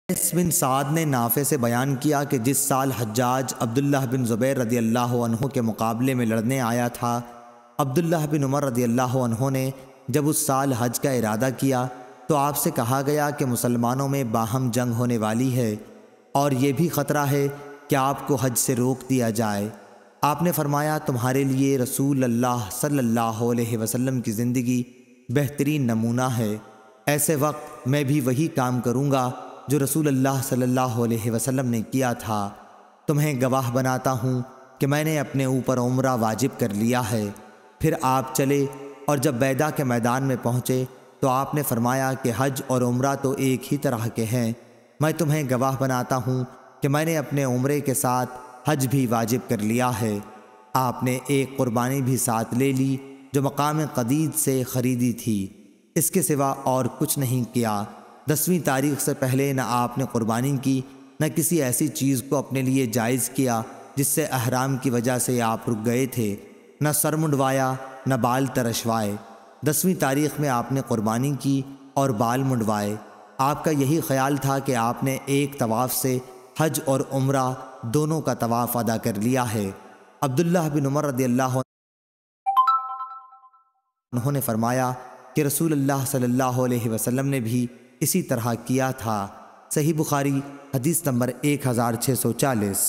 قیس بن سعد نے نافع سے بیان کیا کہ جس سال حجاج عبداللہ بن زبیر رضی اللہ عنہ کے مقابلے میں لڑنے آیا تھا، عبداللہ بن عمر رضی اللہ عنہ نے جب اس سال حج کا ارادہ کیا تو آپ سے کہا گیا کہ مسلمانوں میں باہم جنگ ہونے والی ہے اور یہ بھی خطرہ ہے کہ آپ کو حج سے روک دیا جائے۔ آپ نے فرمایا، تمہارے لیے رسول اللہ صلی اللہ علیہ وسلم کی زندگی بہترین نمونہ ہے۔ ایسے وقت میں بھی وہی کام کروں گا جو رسول اللہ صلی اللہ علیہ وسلم نے کیا تھا۔ تمہیں گواہ بناتا ہوں کہ میں نے اپنے اوپر عمرہ واجب کر لیا ہے۔ پھر آپ چلے اور جب بیدہ کے میدان میں پہنچے تو آپ نے فرمایا کہ حج اور عمرہ تو ایک ہی طرح کے ہیں۔ میں تمہیں گواہ بناتا ہوں کہ میں نے اپنے عمرے کے ساتھ حج بھی واجب کر لیا ہے۔ آپ نے ایک قربانی بھی ساتھ لے لی جو مقام قدید سے خریدی تھی، اس کے سوا اور کچھ نہیں کیا۔ 10ویں تاریخ سے پہلے نہ آپ نے قربانی کی، نہ کسی ایسی چیز کو اپنے لیے جائز کیا جس سے احرام کی وجہ سے آپ رک گئے تھے، نہ سر منڈوایا نہ بال ترشوائے۔ 10ویں تاریخ میں آپ نے قربانی کی اور بال منڈوائے۔ آپ کا یہی خیال تھا کہ آپ نے ایک طواف سے حج اور عمرہ دونوں کا طواف ادا کر لیا ہے۔ عبداللہ بن عمر رضی اللہ عنہ نے فرمایا کہ رسول اللہ صلی اللہ علیہ وسلم نے بھی اسی طرح کیا تھا۔ صحیح بخاری حدیث نمبر 1640۔